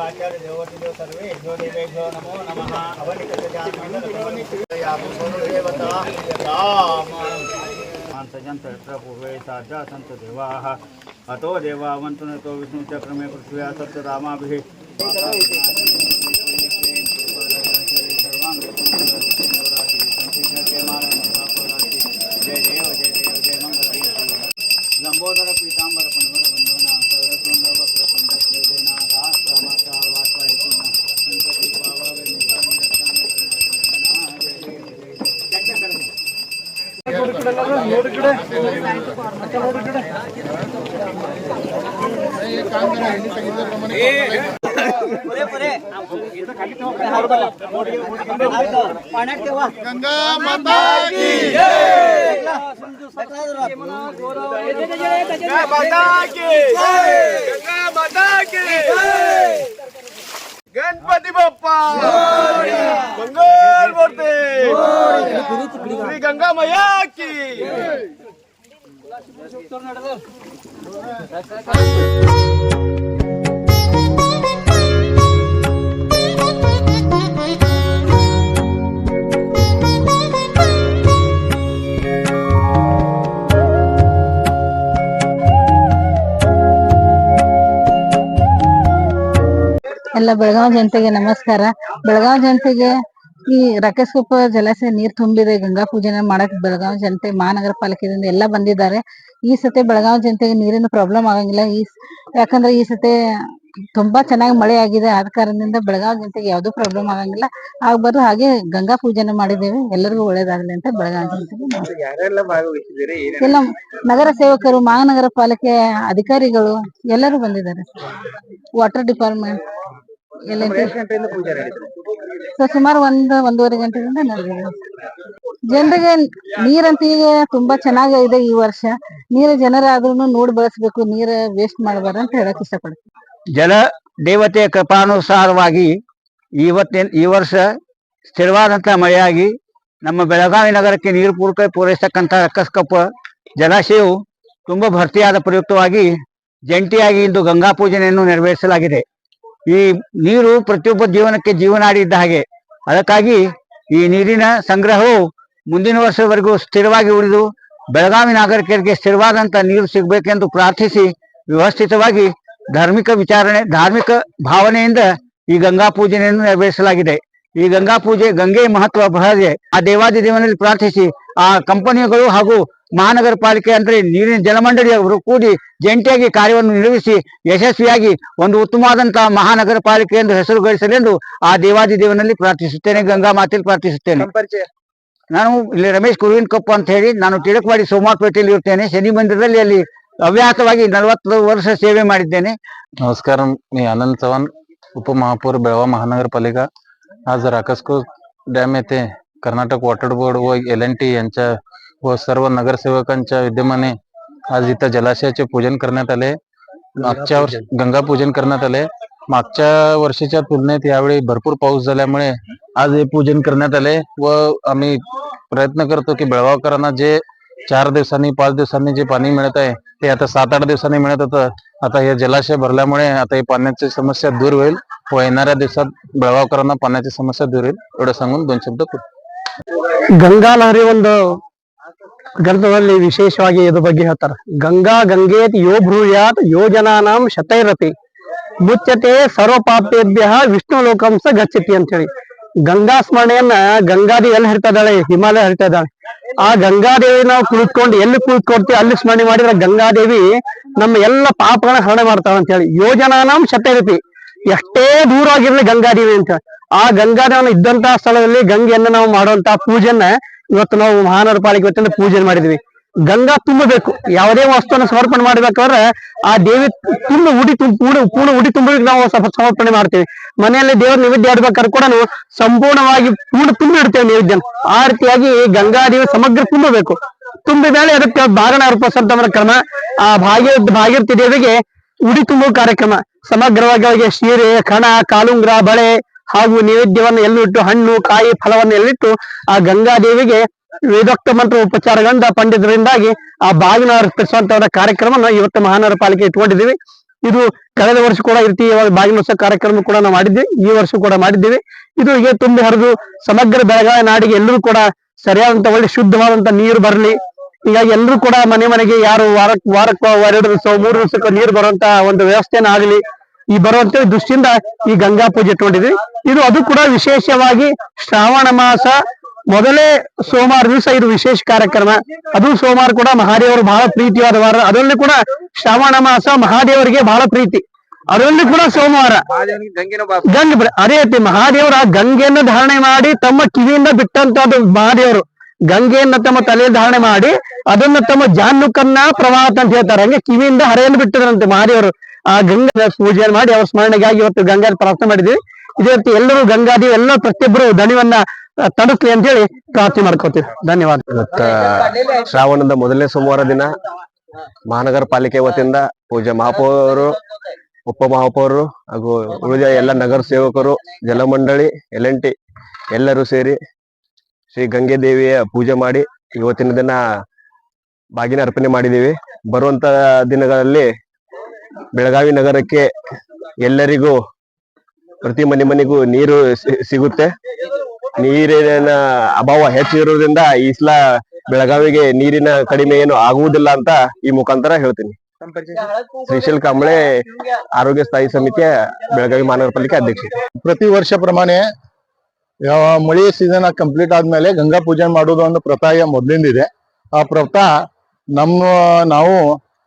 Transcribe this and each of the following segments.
आचार्य देवोतिदेव सर्वे जो देवेभ्यो नमो नमः अवनिकदेवता यत्र पूर्वे साजा सन्त देवाः अतो देवावन्तु नतो विष्णुचक्रमे पृथ्व्या सप्तधामाभिः लंबोदर पीतांबर पनवर बंधना सर्वसुंदर वक्र गंगा माता की जय, गंगा माता की जय, गंगा माता की जय, गणपति बप्पा मंगल मूर्ति श्री गंगा मैया की ಎಲ್ಲ ಬೆಳಗಾವಿ ಜನತೆಗೆ ನಮಸ್ಕಾರ. ಬೆಳಗಾವಿ ಜನತೆಗೆ ಈ ರಕೇಶಕೊಪ್ಪ ಜಲಾಶಯ ನೀರ್ ತುಂಬಿದೆ. ಗಂಗಾ ಪೂಜೆನ ಮಾಡಕ್ ಬೆಳಗಾವಿ ಜನತೆ ಮಹಾನಗರ ಪಾಲಿಕೆಯಿಂದ ಎಲ್ಲ ಬಂದಿದ್ದಾರೆ. ಈ ಸತಿ ಬೆಳಗಾವಿ ಜನತೆಗೆ ನೀರಿನ ಪ್ರಾಬ್ಲಮ್ ಆಗಂಗಿಲ್ಲ. ಯಾಕಂದ್ರೆ ಈ ಸತಿ ತುಂಬಾ ಚೆನ್ನಾಗಿ ಮಳೆ ಆಗಿದೆ. ಆದ ಕಾರಣದಿಂದ ಬೆಳಗಾವಿ ಜನತೆಗೆ ಯಾವ್ದು ಪ್ರಾಬ್ಲಮ್ ಆಗಂಗಿಲ್ಲ. ಆಗ್ಬಾರ್ದು. ಹಾಗೆ ಗಂಗಾ ಪೂಜೆನ ಮಾಡಿದ್ದೇವೆ. ಎಲ್ಲರಿಗೂ ಒಳ್ಳೇದಾಗ್ಲಿ ಅಂತ ಬೆಳಗಾವಿ ಜನತೆಗೆ ಎಲ್ಲ ನಗರ ಸೇವಕರು, ಮಹಾನಗರ ಪಾಲಿಕೆ ಅಧಿಕಾರಿಗಳು ಎಲ್ಲರೂ ಬಂದಿದ್ದಾರೆ. ವಾಟರ್ ಡಿಪಾರ್ಟ್ಮೆಂಟ್ ಎಲ್ಲ ಸುಮಾರು ಒಂದೂವರೆ ಗಂಟೆಯಿಂದ ನಡೆದಿದೆ. ಜನರಿಗೆ ನೀರಂತ ಈಗ ತುಂಬಾ ಚೆನ್ನಾಗಿದೆ. ಈ ವರ್ಷ ನೀರು ಜನರಾದ್ರೂ ನೋಡಿ ಬಳಸಬೇಕು, ನೀರು ವೇಸ್ಟ್ ಮಾಡಬಾರ್ದು ಅಂತ ಹೇಳಕ್ ಇಷ್ಟಪಡ್ತೀನಿ. ಜಲ ದೇವತೆಯ ಕೃಪಾನುಸಾರವಾಗಿ ಈ ವರ್ಷ ಸ್ಥಿರವಾದಂತಹ ಮಳೆಯಾಗಿ ನಮ್ಮ ಬೆಳಗಾವಿ ನಗರಕ್ಕೆ ನೀರು ಪೂರೈಸತಕ್ಕಂಥ ರಕ್ಕಸಕೊಪ್ಪ ಜಲಾಶಯವು ತುಂಬಾ ಭರ್ತಿಯಾದ ಪ್ರಯುಕ್ತವಾಗಿ ಜಂಟಿಯಾಗಿ ಇಂದು ಗಂಗಾ ಪೂಜೆಯನ್ನು ನೆರವೇರಿಸಲಾಗಿದೆ. ಈ ನೀರು ಪ್ರತಿಯೊಬ್ಬ ಜೀವನಕ್ಕೆ ಜೀವನಾಡಿ ಇದ್ದ ಹಾಗೆ. ಅದಕ್ಕಾಗಿ ಈ ನೀರಿನ ಸಂಗ್ರಹವು ಮುಂದಿನ ವರ್ಷದವರೆಗೂ ಸ್ಥಿರವಾಗಿ ಉಳಿದು ಬೆಳಗಾವಿ ನಾಗರಿಕರಿಗೆ ಸ್ಥಿರವಾದಂತ ನೀರು ಸಿಗಬೇಕೆಂದು ಪ್ರಾರ್ಥಿಸಿ ವ್ಯವಸ್ಥಿತವಾಗಿ ಧಾರ್ಮಿಕ ಭಾವನೆಯಿಂದ ಈ ಗಂಗಾ ಪೂಜೆಯನ್ನು ನೆರವೇರಿಸಲಾಗಿದೆ. ಈ ಗಂಗಾ ಪೂಜೆ ಗಂಗೆ ಮಹತ್ವ ಬಹಳ. ಆ ದೇವಾದಿ ದೇವನಲ್ಲಿ ಪ್ರಾರ್ಥಿಸಿ ಆ ಕಂಪನಿಗಳು ಹಾಗೂ ಮಹಾನಗರ ಪಾಲಿಕೆ ಅಂದ್ರೆ ನೀರಿನ ಜಲಮಂಡಳಿಯವರು ಕೂಡಿ ಜಂಟಿಯಾಗಿ ಕಾರ್ಯವನ್ನು ನಿರ್ವಹಿಸಿ ಯಶಸ್ವಿಯಾಗಿ ಒಂದು ಉತ್ತಮವಾದಂತಹ ಮಹಾನಗರ ಪಾಲಿಕೆ ಎಂದು ಹೆಸರು ಗಳಿಸಲೆಂದು ಆ ದೇವಾದಿ ದೇವನಲ್ಲಿ ಪ್ರಾರ್ಥಿಸುತ್ತೇನೆ. ಗಂಗಾ ಮಾತೆಯಲ್ಲಿ ಪ್ರಾರ್ಥಿಸುತ್ತೇನೆ. ನಾನು ಇಲ್ಲಿ ರಮೇಶ್ ಕುರುವಿನಕೊಪ್ಪ ಅಂತ ಹೇಳಿ ನಾನು ಟಿಳಕವಾಡಿ ಸೋಮವಾರಪೇಟೆಯಲ್ಲಿ ಇರ್ತೇನೆ. ಶನಿ ಮಂದಿರದಲ್ಲಿ ಅಲ್ಲಿ अव्याहतವಾಗಿ 40 वर्ष सेवे ಮಾಡಿದ್ದೇನೆ. नमस्कार, मी आनंद चव्हाण, उपमहापौर बेळगाव महानगरपालिका. आज राकसकोप डॅम येथे कर्नाटक वॉटर बोर्ड व LNT यांच्या व सर्व नगरसेवकांच्या विद्यमाने आज इथं जलाशयाचे पूजन करण्यात आले. मागच्या वर्षी गंगा पूजन करण्यात आले. मागच्या वर्षीच्या तुलनेत यावेळी भरपूर पाऊस झाल्यामुळे आज हे पूजन करण्यात आले व आम्ही प्रयत्न करतो की बेळगावकरांना जे 4 दिवसांनी 5 दिवसांनी जे पाणी मिळत आहे ते आता 7-8 दिवसांनी मिळत होतं. आता हे जलाशय भरल्यामुळे आता ही पाण्याची समस्या दूर होईल व येणाऱ्या दिवसात बेळगावकरांना पाण्याची समस्या दूर होईल एवढं सांगून 2 शब्द ಗಂಗಾ ಲಹರಿ ಒಂದು ಗ್ರಂಥದಲ್ಲಿ ವಿಶೇಷವಾಗಿ ಇದ್ರ ಬಗ್ಗೆ ಹೇಳ್ತಾರೆ. ಗಂಗಾ ಗಂಗೇತ್ ಯೋ ಬ್ರೂಯಾತ್ ಯೋಜನಾನಾಂ ಶತೈರತಿ ಮುಚ್ಚತೆ ಸರ್ವ ಪಾಪೇಭ್ಯ ವಿಷ್ಣು ಲೋಕಂಸ ಗಚ್ಚತಿ ಅಂತ ಹೇಳಿ ಗಂಗಾ ಸ್ಮರಣೆಯನ್ನ ಗಂಗಾದೇವಿ ಎಲ್ಲಿ ಹರಿತಾ ಇದ್ದಾಳೆ? ಹಿಮಾಲಯ ಹರಿತಾ ಇದ್ದಾಳೆ. ಆ ಗಂಗಾದೇವಿ ನಾವು ಕುಳಿತುಕೊಂಡು ಎಲ್ಲಿ ಕುಳಿತುಕೊಡ್ತೀವಿ ಅಲ್ಲಿ ಸ್ಮರಣೆ ಮಾಡಿದ್ರೆ ಗಂಗಾದೇವಿ ನಮ್ಮ ಎಲ್ಲ ಪಾಪಗಳನ್ನ ಹರಣ ಮಾಡ್ತಾಳ ಅಂತ ಹೇಳಿ ಯೋಜನಾನಾಂ ಶತೈರತಿ. ಎಷ್ಟೇ ದೂರ ಆಗಿರ್ಲಿ ಗಂಗಾದೇವಿ ಅಂತ ಆ ಗಂಗಾದೇವನ ಇದ್ದಂತಹ ಸ್ಥಳದಲ್ಲಿ ಗಂಗೆಯನ್ನ ನಾವು ಮಾಡುವಂತಹ ಪೂಜೆಯನ್ನ ಇವತ್ತು ನಾವು ಮಹಾನಗರ ಪಾಲಿಕೆ ವತಿಯಿಂದ ಪೂಜೆ ಮಾಡಿದ್ವಿ. ಗಂಗಾ ತುಂಬಬೇಕು. ಯಾವುದೇ ವಸ್ತುವನ್ನು ಸಮರ್ಪಣೆ ಮಾಡ್ಬೇಕಾದ್ರೆ ಆ ದೇವಿ ಪೂರ್ಣ ಉಡಿ ತುಂಬಲಿಕ್ಕೆ ನಾವು ಸಮರ್ಪಣೆ ಮಾಡ್ತೇವೆ. ಮನೆಯಲ್ಲಿ ದೇವರ ನೈವೇದ್ಯ ಆಡ್ಬೇಕಾದ್ರೆ ಕೂಡ ನಾವು ಸಂಪೂರ್ಣವಾಗಿ ತುಂಬಿ ಇಡ್ತೇವೆ ನೈವೇದ್ಯ. ಆ ರೀತಿಯಾಗಿ ಗಂಗಾದೇವಿ ಸಮಗ್ರ ತುಂಬಬೇಕು. ತುಂಬಿದ ಮೇಲೆ ಅದಕ್ಕೆ ಬಾಗಣ ಅರ್ಪಿಸುವಂತ ಕ್ರಮ. ಆ ಭಾಗೀರಥಿ ದೇವಿಗೆ ಉಡಿ ತುಂಬುವ ಕಾರ್ಯಕ್ರಮ ಸಮಗ್ರವಾಗಿ ಅವರಿಗೆ ಸೀರೆ, ಕಣ, ಕಾಲುಂಗ್ರ, ಬಳೆ ಹಾಗೂ ನೈವೇದ್ಯವನ್ನು ಎಲ್ಲಿಟ್ಟು ಹಣ್ಣು, ಕಾಯಿ, ಫಲವನ್ನು ಎಲ್ಲಿಟ್ಟು ಆ ಗಂಗಾದೇವಿಗೆ ವೇದೋಕ್ತ ಮಂತ್ರ ಉಪಚಾರಗಳಿಂದ ಪಂಡಿತರಿಂದಾಗಿ ಆ ಬಾಗಿನ ಅರ್ಪಿಸುವಂತ ಕಾರ್ಯಕ್ರಮ ಇವತ್ತು ಮಹಾನಗರ ಪಾಲಿಕೆ ಇಟ್ಕೊಂಡಿದ್ದೀವಿ. ಇದು ಕಳೆದ ವರ್ಷ ಕೂಡ ಈ ರೀತಿ ಬಾಗಿಲೋತ್ಸವ ಕಾರ್ಯಕ್ರಮ ಕೂಡ ನಾವು ಮಾಡಿದ್ವಿ, ಈ ವರ್ಷ ಕೂಡ ಮಾಡಿದ್ದೀವಿ. ಇದು ಹೀಗೆ ತುಂಬಿ ಹರಿದು ಸಮಗ್ರ ಬೆಳಗಾವಿ ನಾಡಿಗೆ ಎಲ್ಲರೂ ಕೂಡ ಸರಿಯಾದಂತ ಒಳ್ಳೆ ಶುದ್ಧವಾದಂತ ನೀರು ಬರಲಿ. ಹೀಗಾಗಿ ಎಲ್ಲರೂ ಕೂಡ ಮನೆ ಮನೆಗೆ ಯಾರು ವಾರಕ್ಕೆ 2 ದಿವಸ 3 ದಿವಸಕ್ಕೆ ನೀರು ಬರುವಂತ ಒಂದು ವ್ಯವಸ್ಥೆನ ಆಗಲಿ ಈ ಬರುವಂತ ದೃಷ್ಟಿಯಿಂದ ಈ ಗಂಗಾ ಪೂಜೆ ಇಟ್ಕೊಂಡಿದ್ವಿ. ಇದು ಅದು ಕೂಡ ವಿಶೇಷವಾಗಿ ಶ್ರಾವಣ ಮಾಸ ಮೊದಲೇ ಸೋಮವಾರ ದಿವಸ ಇದು ವಿಶೇಷ ಕಾರ್ಯಕ್ರಮ. ಅದು ಸೋಮವಾರ ಕೂಡ ಮಹಾದೇವರು ಬಹಳ ಪ್ರೀತಿಯಾದ ವಾರ. ಅದರಲ್ಲಿ ಕೂಡ ಶ್ರಾವಣ ಮಾಸ ಮಹಾದೇವರಿಗೆ ಬಹಳ ಪ್ರೀತಿ. ಅದರಲ್ಲಿ ಕೂಡ ಸೋಮವಾರ ಅದೇ ರೀತಿ ಮಹಾದೇವರ ಗಂಗೆಯನ್ನು ಧಾರಣೆ ಮಾಡಿ ತಮ್ಮ ಕಿವಿಯಿಂದ ಬಿಟ್ಟಂತದ್ದು ಮಹಾದೇವರು ಗಂಗೆಯನ್ನ ತಮ್ಮ ತಲೆಯಲ್ಲಿ ಧಾರಣೆ ಮಾಡಿ ಅದನ್ನ ತಮ್ಮ ಜಾನುಕನ್ನ ಪ್ರವಾಹ ಅಂತ ಹೇಳ್ತಾರೆ. ಹಂಗೆ ಕಿವಿಯಿಂದ ಹರೆಯನ್ನು ಬಿಟ್ಟದ್ರಂತೆ ಮಹಾದೇವರು. ಆ ಗಂಗಾ ಪೂಜೆಯನ್ನು ಮಾಡಿ ಅವ್ರ ಸ್ಮರಣೆಗಾಗಿ ಇವತ್ತು ಗಂಗಾ ಪ್ರಾರ್ಥನೆ ಮಾಡಿದ್ವಿ. ಇದೇ ರೀತಿ ಎಲ್ಲರೂ ಗಂಗಾದೇವಿ ಎಲ್ಲ ಪ್ರತಿಯೊಬ್ಬರು ದಣಿವನ್ನ ತಡಿಸ್ಲಿ ಅಂತ ಹೇಳಿ ಪ್ರಾರ್ಥನೆ ಮಾಡ್ಕೋತೀವಿ. ಧನ್ಯವಾದ. ಶ್ರಾವಣದ ಮೊದಲನೇ ಸೋಮವಾರ ದಿನ ಮಹಾನಗರ ಪಾಲಿಕೆ ವತಿಯಿಂದ ಪೂಜಾ ಮಹಾಪೌರರು, ಉಪಮಹಾಪೌರರು ಹಾಗೂ ಉಳಿದ ಎಲ್ಲ ನಗರ ಸೇವಕರು, ಜಲಮಂಡಳಿ, L&T ಎಲ್ಲರೂ ಸೇರಿ ಶ್ರೀ ಗಂಗೆ ದೇವಿಯ ಪೂಜೆ ಮಾಡಿ ಇವತ್ತಿನ ದಿನ ಬಾಗಿನ ಅರ್ಪಣೆ ಮಾಡಿದ್ದೀವಿ. ಬರುವಂತ ದಿನಗಳಲ್ಲಿ ಬೆಳಗಾವಿ ನಗರಕ್ಕೆ ಎಲ್ಲರಿಗೂ ಪ್ರತಿ ಮನೆಗೂ ನೀರು ಸಿಗುತ್ತೆ. ನೀರಿನ ಅಭಾವ ಹೆಚ್ಚಿರೋದ್ರಿಂದ ಈ ಸಲ ಬೆಳಗಾವಿಗೆ ನೀರಿನ ಕಡಿಮೆ ಏನು ಆಗುವುದಿಲ್ಲ ಅಂತ ಈ ಮುಖಾಂತರ ಹೇಳ್ತೀನಿ. ಶ್ರೀಶೈಲ್ ಕಾಂಬಳೆ ಆರೋಗ್ಯ ಸ್ಥಾಯಿ ಸಮಿತಿಯ ಬೆಳಗಾವಿ ಮಹಾನಗರ ಪಾಲಿಕೆ ಅಧ್ಯಕ್ಷ. ಪ್ರತಿ ವರ್ಷ ಪ್ರಮಾಣ ಯಾವ ಮಳಿ ಸೀಸನ್ ಕಂಪ್ಲೀಟ್ ಆದ್ಮೇಲೆ ಗಂಗಾ ಪೂಜೆ ಮಾಡುವುದು ಒಂದು ಪ್ರಥಾ ಮೊದ್ಲಿಂದ ಇದೆ. ಆ ಪ್ರಥಾ ನಾವು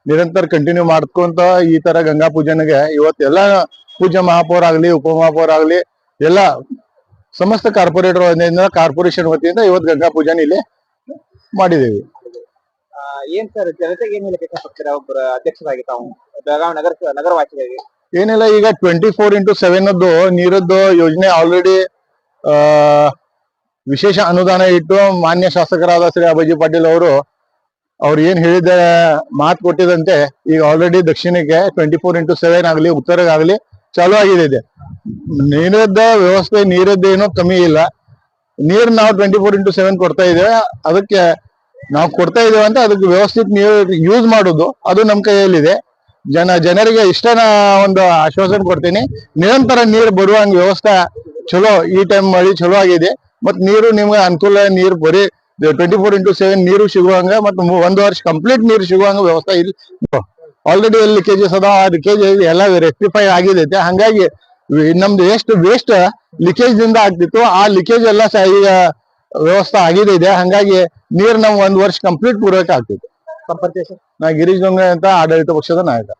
ನಿರಂತರ ಕಂಟಿನ್ಯೂ ಮಾಡ್ಕೊಂತ ಈ ತರ ಗಂಗಾ ಪೂಜನೆಗೆ ಇವತ್ತೆಲ್ಲ ಪೂಜಾ ಮಹಾಪೌರ ಆಗ್ಲಿ, ಉಪಮಹಾಪೌರ ಆಗ್ಲಿ, ಎಲ್ಲ ಸಮಸ್ತ ಕಾರ್ಪೊರೇಟರ್ ವತಿಯಿಂದ, ಕಾರ್ಪೊರೇಷನ್ ವತಿಯಿಂದ ಇವತ್ತು ಗಂಗಾ ಪೂಜೆನ ಇಲ್ಲಿ ಮಾಡಿದ್ದೇವೆ. ಏನ್ ಸರ್ ಜನತೆಗೆ ಏನ್ ಹೇಳಕ್ಕೆ ಇಷ್ಟಪಡ್ತೀರಾ ಒಬ್ಬರ ಅಧ್ಯಕ್ಷರಾಗಿ ತಾವು ಬೆಳಗಾವಿ ನಗರವಾಸಿಗಳಿಗೆ? ಏನಿಲ್ಲ, ಈಗ 24x7 ನೀರದ್ದು ಯೋಜನೆ ಆಲ್ರೆಡಿ ವಿಶೇಷ ಅನುದಾನ ಇಟ್ಟು ಮಾನ್ಯ ಶಾಸಕರಾದ ಶ್ರೀ ಅಭಯಜಿ ಪಾಟೀಲ್ ಅವ್ರು ಏನ್ ಹೇಳಿದ ಮಾತು ಕೊಟ್ಟಿದಂತೆ ಈಗ ಆಲ್ರೆಡಿ ದಕ್ಷಿಣಕ್ಕೆ 24x7 ಆಗ್ಲಿ, ಉತ್ತರಗಾಗ್ಲಿ ಚಾಲು ಆಗಿದೆ. ನೀರದ್ದ ವ್ಯವಸ್ಥೆ, ನೀರದ್ದೇನೋ ಕಮ್ಮಿ ಇಲ್ಲ. ನೀರ್ ನಾವು 24x7 ಕೊಡ್ತಾ ಇದ್ದೇವೆ. ಅದಕ್ಕೆ ನಾವು ಕೊಡ್ತಾ ಇದ್ದೇವೆ ಅಂತ ಅದಕ್ಕೆ ವ್ಯವಸ್ಥಿತ ನೀರು ಯೂಸ್ ಮಾಡೋದು ಅದು ನಮ್ ಕೈಯಲ್ಲಿದೆ. ಜನರಿಗೆ ಇಷ್ಟನ ಒಂದು ಆಶ್ವಾಸನೆ ಕೊಡ್ತೀನಿ, ನಿರಂತರ ನೀರು ಬರುವಂಗ ವ್ಯವಸ್ಥೆ ಚಲೋ, ಈ ಟೈಮ್ ಮಳಿ ಚಲೋ ಆಗಿದೆ. ಮತ್ ನೀರು ನಿಮ್ಗೆ ಅನುಕೂಲ, ನೀರು ಬರೀ 24x7 ನೀರು ಸಿಗುವಂಗ ಮತ್ತು 1 ವರ್ಷ ಕಂಪ್ಲೀಟ್ ನೀರು ಸಿಗುವಂಗ ವ್ಯವಸ್ಥೆ ಇಲ್ಲಿ ಆಲ್ರೆಡಿ ಎಲ್ಲಿ ಲೀಕೇಜಸ್ ಅದಾವ, ಆ ಲೀಕೇಜ್ ಎಲ್ಲ ರೆಕ್ಟಿಫೈ ಆಗಿದೈತೆ. ಹಂಗಾಗಿ ನಮ್ದು ಎಷ್ಟು ವೇಸ್ಟ್ ಲೀಕೇಜ್ ದಿಂದ ಆಗ್ತಿತ್ತು ಆ ಲೀಕೇಜ್ ಎಲ್ಲ ಈಗ ವ್ಯವಸ್ಥೆ ಆಗಿದೆ. ಹಂಗಾಗಿ ನೀರು ನಮ್ 1 ವರ್ಷ ಕಂಪ್ಲೀಟ್ ಪೂರೈಕೆ ಆಗ್ತಿತ್ತು. ನಾ ಗಿರೀಶ್ ಗಂಗೆ ಅಂತ ಆಡಳಿತ ಪಕ್ಷದ ನಾಯಕ.